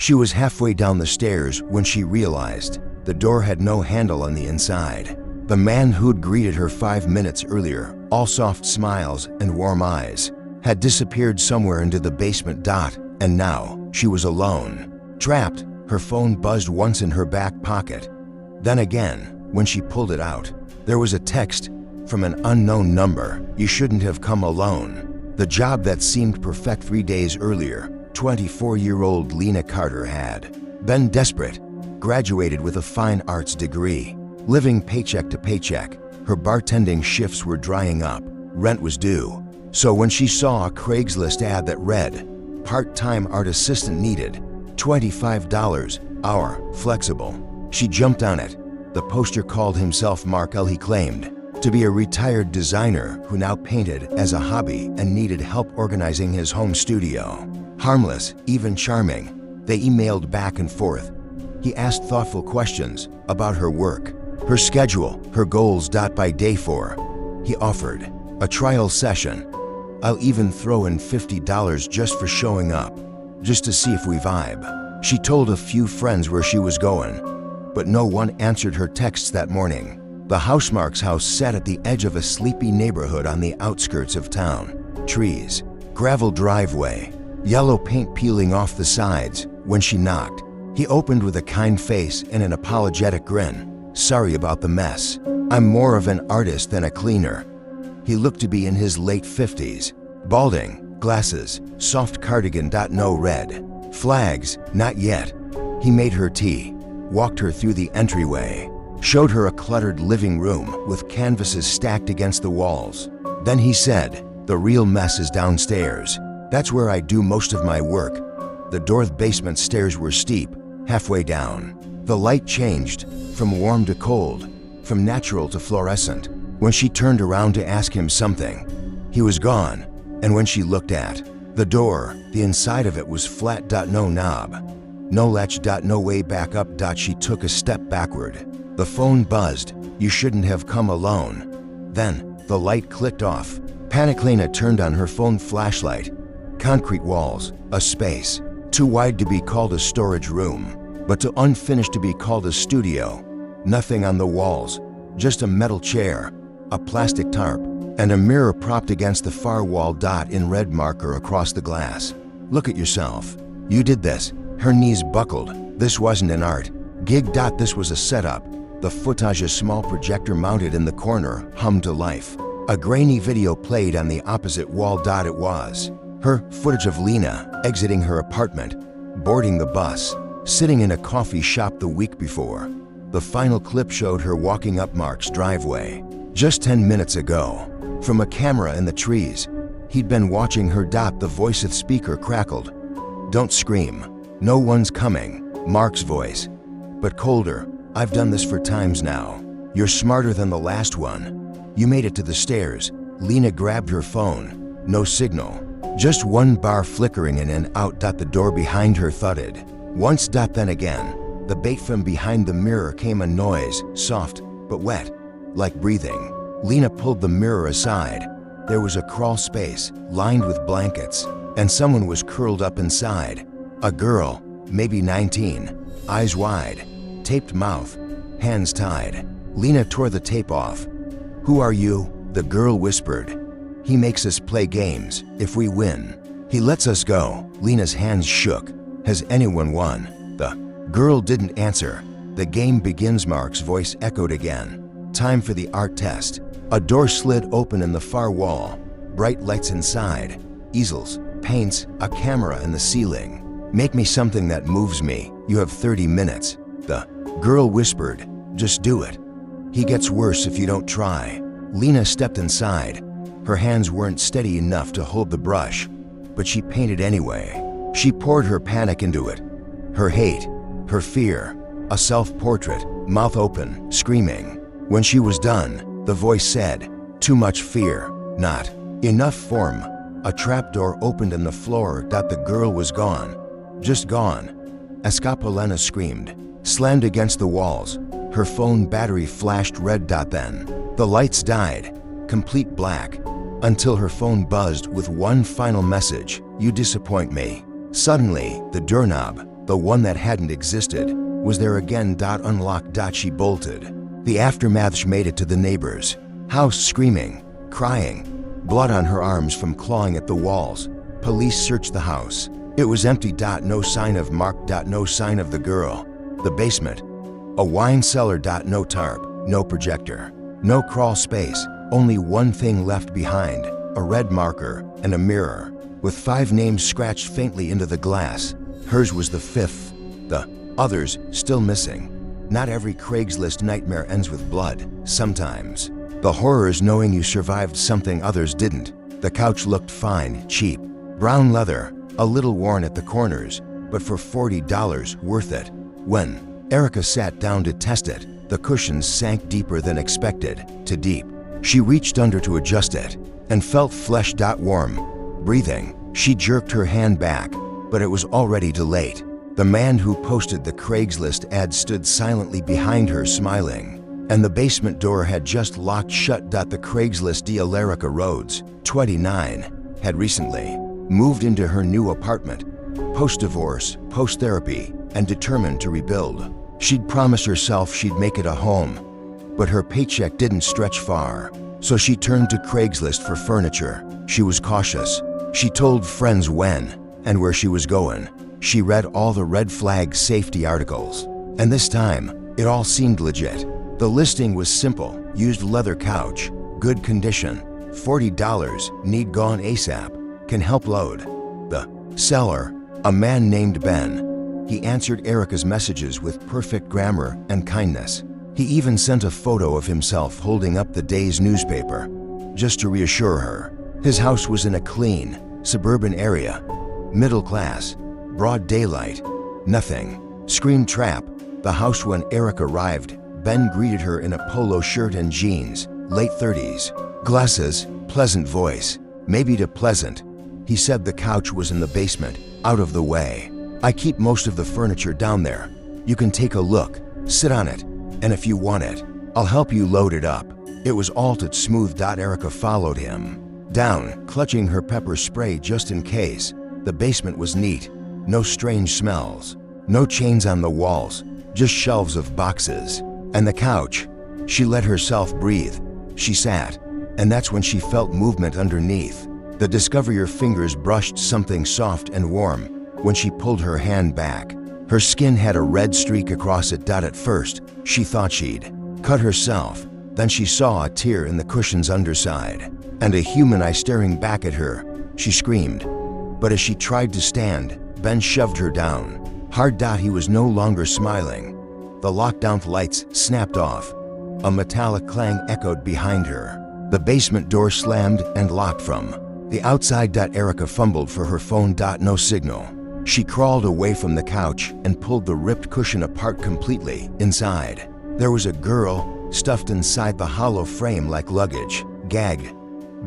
She was halfway down the stairs when she realized the door had no handle on the inside. The man who'd greeted her 5 minutes earlier, all soft smiles and warm eyes, had disappeared somewhere into the basement. And now she was alone. Trapped, her phone buzzed once in her back pocket. Then again, when she pulled it out, there was a text from an unknown number. "You shouldn't have come alone." The job that seemed perfect 3 days earlier, 24-year-old Lena Carter had been desperate. Graduated with a fine arts degree, living paycheck to paycheck, her bartending shifts were drying up, rent was due. So when she saw a Craigslist ad that read, "Part-time art assistant needed, $25 hour, flexible," she jumped on it. The poster called himself Mark L. He claimed to be a retired designer who now painted as a hobby and needed help organizing his home studio. Harmless, even charming, they emailed back and forth. He asked thoughtful questions about her work, her schedule, her goals. By day 4, he offered a trial session. "I'll even throw in $50 just for showing up, just to see if we vibe." She told a few friends where she was going, but no one answered her texts that morning. The housemarque's house sat at the edge of a sleepy neighborhood on the outskirts of town. Trees, gravel driveway, yellow paint peeling off the sides. When she knocked, he opened with a kind face and an apologetic grin. "Sorry about the mess. I'm more of an artist than a cleaner." He looked to be in his late 50s. Balding, glasses, soft cardigan. No red flags, not yet. He made her tea, walked her through the entryway, showed her a cluttered living room with canvases stacked against the walls. Then he said, "The real mess is downstairs. That's where I do most of my work." The door's basement stairs were steep. Halfway down, the light changed from warm to cold, from natural to fluorescent. When she turned around to ask him something, he was gone. And when she looked at the door, the inside of it was flat. No knob, no latch. No way back up. She took a step backward. The phone buzzed. "You shouldn't have come alone." Then the light clicked off. Panic. Lena turned on her phone flashlight. Concrete walls, a space too wide to be called a storage room, but too unfinished to be called a studio. Nothing on the walls, just a metal chair, a plastic tarp, and a mirror propped against the far wall. In red marker across the glass, "Look at yourself. You did this." Her knees buckled. This wasn't an art gig. This was a setup. The footage, a small projector mounted in the corner, hummed to life. A grainy video played on the opposite wall. It was her footage of Lena exiting her apartment, boarding the bus, sitting in a coffee shop the week before. The final clip showed her walking up Mark's driveway just 10 minutes ago. From a camera in the trees, he'd been watching her. The voice of the speaker crackled. "Don't scream. No one's coming." Mark's voice, but colder. "I've done this for times now. You're smarter than the last one. You made it to the stairs." Lena grabbed her phone. No signal. Just one bar flickering in and out. The door behind her thudded. Once. Then again. The bait from behind the mirror came a noise, soft but wet, like breathing. Lena pulled the mirror aside. There was a crawl space, lined with blankets, and someone was curled up inside. A girl, maybe 19, eyes wide, taped mouth, hands tied. Lena tore the tape off. "Who are you?" the girl whispered. "He makes us play games. If we win, he lets us go." Lena's hands shook. "Has anyone won?" The girl didn't answer. "The game begins." Mark's voice echoed again. "Time for the art test." A door slid open in the far wall. Bright lights inside. Easels, paints, a camera in the ceiling. "Make me something that moves me. You have 30 minutes. The girl whispered. "Just do it. He gets worse if you don't try." Lena stepped inside. Her hands weren't steady enough to hold the brush, but she painted anyway. She poured her panic into it. Her hate, her fear, a self-portrait, mouth open, screaming. When she was done, the voice said, "Too much fear, not enough form." A trapdoor opened in the floor. The girl was gone. Just gone. Escapolena screamed, slammed against the walls. Her phone battery flashed red. Then the lights died, complete black, until her phone buzzed with one final message: "You disappoint me." Suddenly, the doorknob, the one that hadn't existed, was there again. Unlocked. She bolted. The aftermath made it to the neighbors' house, screaming, crying, blood on her arms from clawing at the walls. Police searched the house. It was empty. No sign of Mark. No sign of the girl. The basement, a wine cellar. No tarp, no projector, no crawl space. Only one thing left behind, a red marker and a mirror, with 5 names scratched faintly into the glass. Hers was the 5th, the others still missing. Not every Craigslist nightmare ends with blood. Sometimes the horror is knowing you survived something others didn't. The couch looked fine, cheap, brown leather, a little worn at the corners, but for $40 worth it. When Erica sat down to test it, the cushions sank deeper than expected, too deep. She reached under to adjust it and felt flesh. Warm. Breathing. She jerked her hand back, but it was already too late. The man who posted the Craigslist ad stood silently behind her, smiling, and the basement door had just locked shut. The Craigslist deal. Erica Rhodes, 29, had recently moved into her new apartment, post-divorce, post-therapy, and determined to rebuild. She'd promised herself she'd make it a home, but her paycheck didn't stretch far, so she turned to Craigslist for furniture. She was cautious. She told friends when and where she was going. She read all the red flag safety articles, and this time, it all seemed legit. The listing was simple: used leather couch, good condition, $40, need gone ASAP, can help load. The seller, a man named Ben. He answered Erica's messages with perfect grammar and kindness. He even sent a photo of himself holding up the day's newspaper, just to reassure her. His house was in a clean, suburban area, middle class, broad daylight, nothing screamed trap. The house. When Erica arrived, Ben greeted her in a polo shirt and jeans, late 30s, glasses, pleasant voice, maybe too pleasant. He said the couch was in the basement, out of the way. I keep most of the furniture down there. You can take a look, sit on it, and if you want it, I'll help you load it up. It was all too smooth. Erica followed him down, clutching her pepper spray just in case. The basement was neat. No strange smells, no chains on the walls, just shelves of boxes. And the couch. She let herself breathe. She sat, and that's when she felt movement underneath. The discover your fingers brushed something soft and warm. When she pulled her hand back, her skin had a red streak across it. At first, she thought she'd cut herself. Then she saw a tear in the cushion's underside, and a human eye staring back at her. She screamed, but as she tried to stand, Ben shoved her down hard. He was no longer smiling. The lockdown lights snapped off. A metallic clang echoed behind her. The basement door slammed and locked from the outside. Erica fumbled for her phone. No signal. She crawled away from the couch and pulled the ripped cushion apart completely. Inside, there was a girl stuffed inside the hollow frame like luggage, gagged,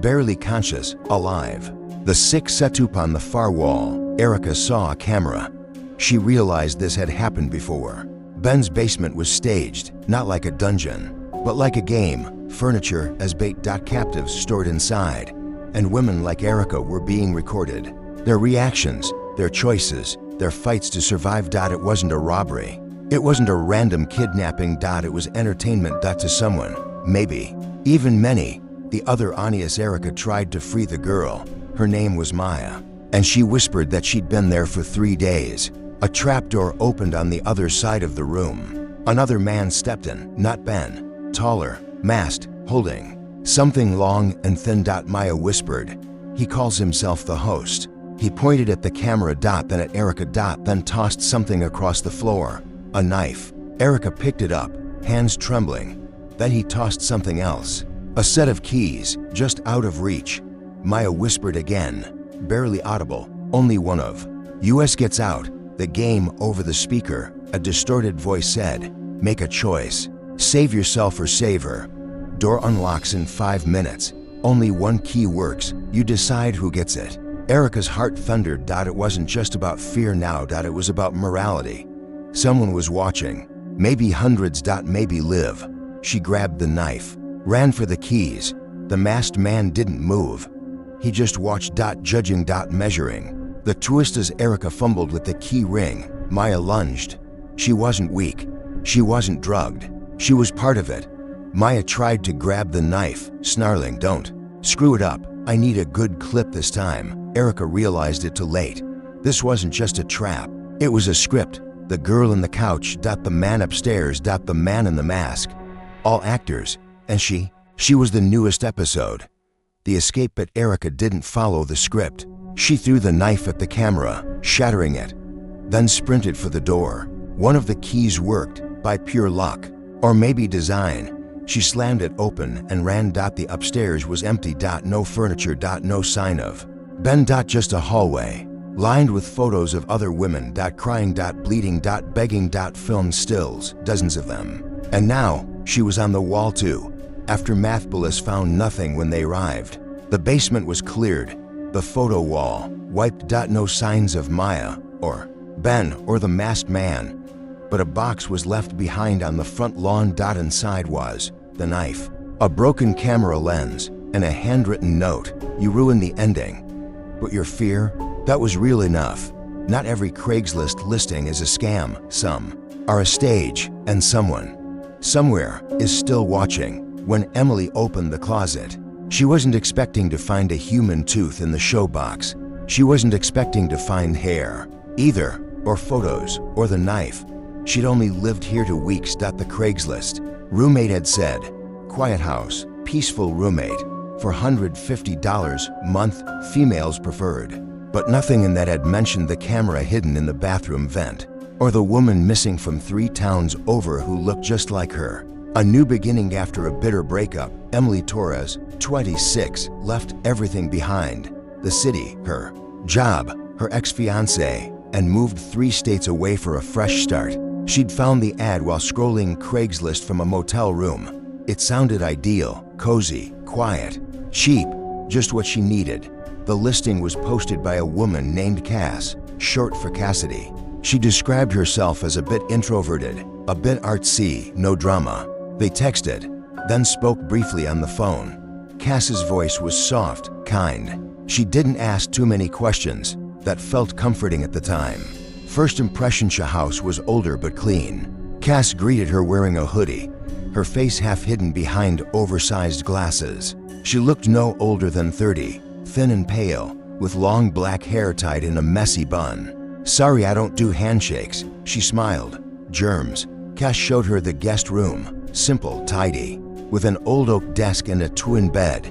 barely conscious, alive. The sick setup on the far wall. Erica saw a camera. She realized this had happened before. Ben's basement was staged, not like a dungeon, but like a game. Furniture as bait. Captives stored inside, and women like Erica were being recorded. Their reactions, their choices, their fights to survive. It wasn't a robbery. It wasn't a random kidnapping. It was entertainment. To someone, maybe, even many, the other honest. Erica tried to free the girl. Her name was Maya, and she whispered that she'd been there for 3 days. A trapdoor opened on the other side of the room. Another man stepped in, not Ben, taller, masked, holding something long and thin. Maya whispered, "He calls himself the host." He pointed at the camera. Then at Erica. Then tossed something across the floor. A knife. Erica picked it up, hands trembling. Then he tossed something else. A set of keys, just out of reach. Maya whispered again, barely audible, "Only one of us gets out the game." Over the speaker, a distorted voice said, "Make a choice. Save yourself or save her. Door unlocks in 5 minutes. Only one key works. You decide who gets it." Erica's heart thundered. It wasn't just about fear now. It was about morality. Someone was watching. Maybe hundreds. Maybe live. She grabbed the knife, ran for the keys. The masked man didn't move. He just watched. Judging. Measuring the twist as Erica fumbled with the key ring. Maya lunged. She wasn't weak. She wasn't drugged. She was part of it. Maya tried to grab the knife, snarling, "Don't screw it up. I need a good clip this time." Erica realized it too late. This wasn't just a trap. It was a script. The girl in the couch, the man upstairs, the man in the mask. All actors. And she was the newest episode. The escape, but Erica didn't follow the script. She threw the knife at the camera, shattering it, then sprinted for the door. One of the keys worked, by pure luck. Or maybe design. She slammed it open and ran. The upstairs was empty. No furniture. No sign of Ben. Just a hallway, lined with photos of other women. Crying. Bleeding. Begging. Film stills, dozens of them. And now, she was on the wall too. Aftermath police found nothing when they arrived. The basement was cleared. The photo wall wiped. No signs of Maya, or Ben, or the masked man. But a box was left behind on the front lawn. Inside was the knife, a broken camera lens, and a handwritten note. "You ruined the ending. But your fear, that was real enough." Not every Craigslist listing is a scam. Some are a stage, and someone, somewhere, is still watching. When Emily opened the closet, she wasn't expecting to find a human tooth in the show box. She wasn't expecting to find hair, either, or photos, or the knife. She'd only lived here 2 weeks. The Craigslist roommate had said, "Quiet house, peaceful roommate, for $150 month, females preferred." But nothing in that had mentioned the camera hidden in the bathroom vent, or the woman missing from 3 towns over who looked just like her. A new beginning after a bitter breakup. Emily Torres, 26, left everything behind. The city, her job, her ex-fiancé, and moved 3 states away for a fresh start. She'd found the ad while scrolling Craigslist from a motel room. It sounded ideal, cozy, quiet, cheap, just what she needed. The listing was posted by a woman named Cass, short for Cassidy. She described herself as a bit introverted, a bit artsy, no drama. They texted, then spoke briefly on the phone. Cass's voice was soft, kind. She didn't ask too many questions. That felt comforting at the time. First impression, the house was older but clean. Cass greeted her wearing a hoodie, her face half hidden behind oversized glasses. She looked no older than 30, thin and pale, with long black hair tied in a messy bun. "Sorry, I don't do handshakes," she smiled. "Germs." Cass showed her the guest room, simple, tidy, with an old oak desk and a twin bed.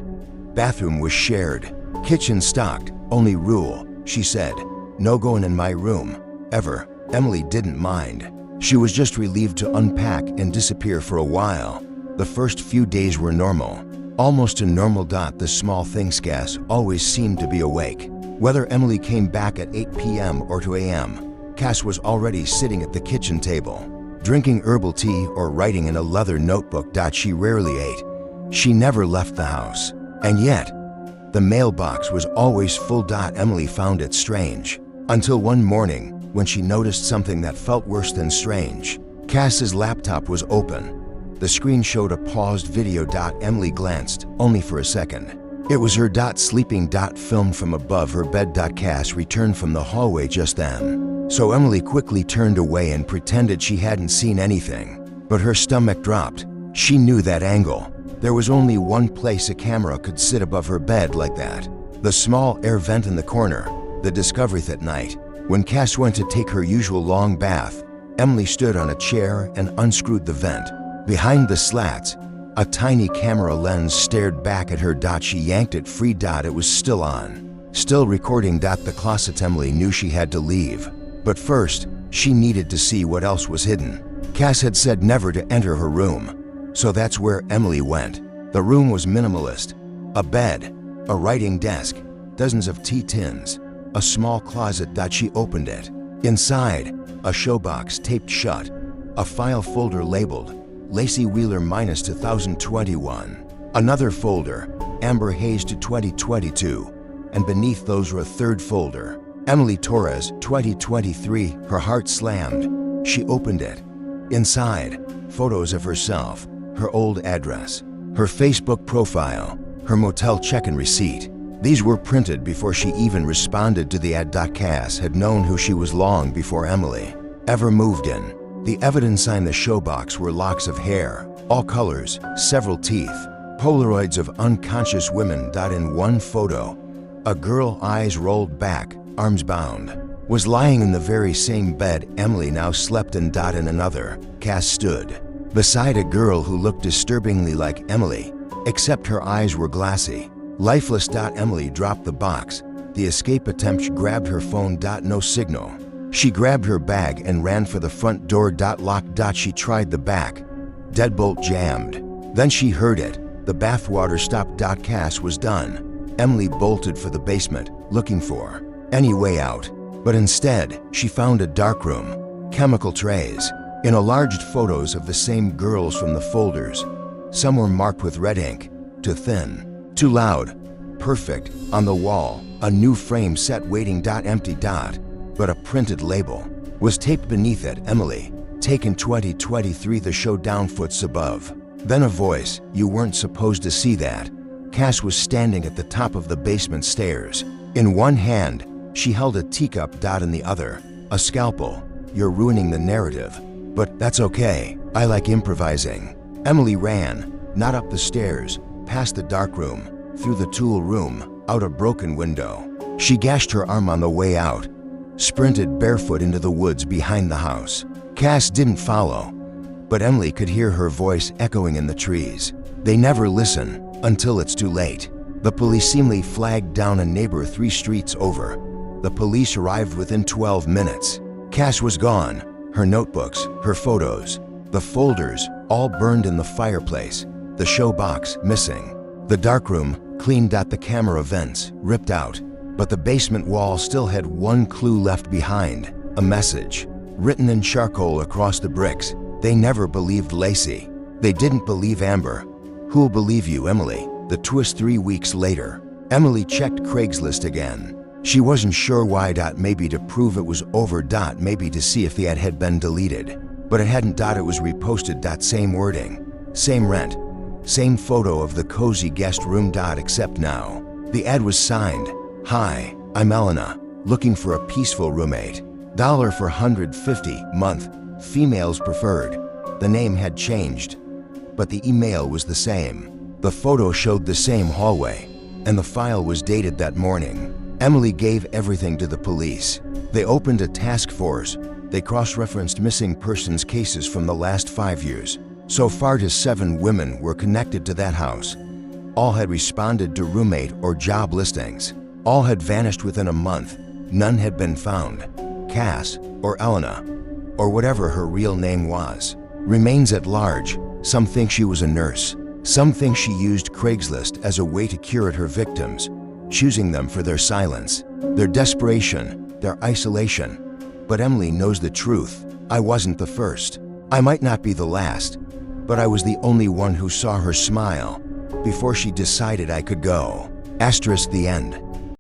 Bathroom was shared. Kitchen stocked. "Only rule," she said, "no going in my room, ever." Emily didn't mind. She was just relieved to unpack and disappear for a while. The first few days were normal, almost a normal. The small things. Cass always seemed to be awake. Whether Emily came back at 8 p.m. or 2 a.m., Cass was already sitting at the kitchen table, drinking herbal tea or writing in a leather notebook. She rarely ate. She never left the house. And yet, the mailbox was always full. Emily found it strange, until one morning when she noticed something that felt worse than strange. Cass's laptop was open. The screen showed a paused video. Emily glanced, only for a second. It was her. Sleeping. Filmed from above her bed. Cass returned from the hallway just then. So Emily quickly turned away and pretended she hadn't seen anything. But her stomach dropped. She knew that angle. There was only one place a camera could sit above her bed like that. The small air vent in the corner. The discovery that night, when Cass went to take her usual long bath, Emily stood on a chair and unscrewed the vent. Behind the slats, a tiny camera lens stared back at her. She yanked it free. It was still on, still recording. The closet. Emily knew she had to leave. But first, she needed to see what else was hidden. Cass had said never to enter her room. So that's where Emily went. The room was minimalist. A bed, a writing desk, dozens of tea tins, a small closet. She opened it. Inside, a showbox taped shut, a file folder labeled Lacey Wheeler -2021, another folder, Amber Hayes to 2022, and beneath those were a third folder, Emily Torres 2023. Her heart slammed. She opened it. Inside, photos of herself, her old address, her Facebook profile, her motel check-in receipt. These were printed before she even responded to the ad. Cass had known who she was long before Emily. ever moved in. The evidence on the showbox were locks of hair, all colors, several teeth, Polaroids of unconscious women. In one photo, a girl, eyes rolled back, arms bound, was lying in the very same bed Emily now slept in. In another, Cass stood beside a girl who looked disturbingly like Emily, except her eyes were glassy, lifeless. Emily dropped the box. The escape attempt grabbed her phone. No signal. She grabbed her bag and ran for the front door. Locked. She tried the back. Deadbolt jammed. Then she heard it. The bathwater stopped. Cass was done. Emily bolted for the basement, looking for any way out. But instead, she found a dark room, chemical trays, enlarged photos of the same girls from the folders. Some were marked with red ink, too thin, too loud, perfect. On the wall, a new frame set waiting. Empty. But a printed label was taped beneath it. Emily, taken 2023. The show down. Foots above. Then a voice, you weren't supposed to see that. Cass was standing at the top of the basement stairs. In one hand, she held a teacup. In the other, a scalpel. You're ruining the narrative. But that's okay. I like improvising. Emily ran, not up the stairs, past the dark room, through the tool room, out a broken window. She gashed her arm on the way out, sprinted barefoot into the woods behind the house. Cass didn't follow, but Emily could hear her voice echoing in the trees. They never listen until it's too late. The police seemingly flagged down a neighbor 3 streets over. The police arrived within 12 minutes. Cass was gone. Her notebooks, her photos, the folders, all burned in the fireplace. The showbox missing. The darkroom cleaned. The camera vents ripped out. But the basement wall still had one clue left behind. A message, written in charcoal across the bricks. They never believed Lacey. They didn't believe Amber. Who'll believe you, Emily? The twist. 3 weeks later, Emily checked Craigslist again. She wasn't sure why. Maybe to prove it was over. Maybe to see if the ad had been deleted. But it hadn't. It was reposted. Same wording, same rent, same photo of the cozy guest room. Except now, the ad was signed. Hi, I'm Elena, looking for a peaceful roommate. $1 for 150 month, females preferred. The name had changed, but the email was the same. The photo showed the same hallway, and the file was dated that morning. Emily gave everything to the police. They opened a task force. They cross-referenced missing persons cases from the last 5 years. So far, 7 women were connected to that house. All had responded to roommate or job listings. All had vanished within a month. None had been found. Cass, or Elena, or whatever her real name was, remains at large. Some think she was a nurse. Some think she used Craigslist as a way to curate her victims, choosing them for their silence, their desperation, their isolation. But Emily knows the truth. I wasn't the first. I might not be the last, but I was the only one who saw her smile before she decided I could go. *The end.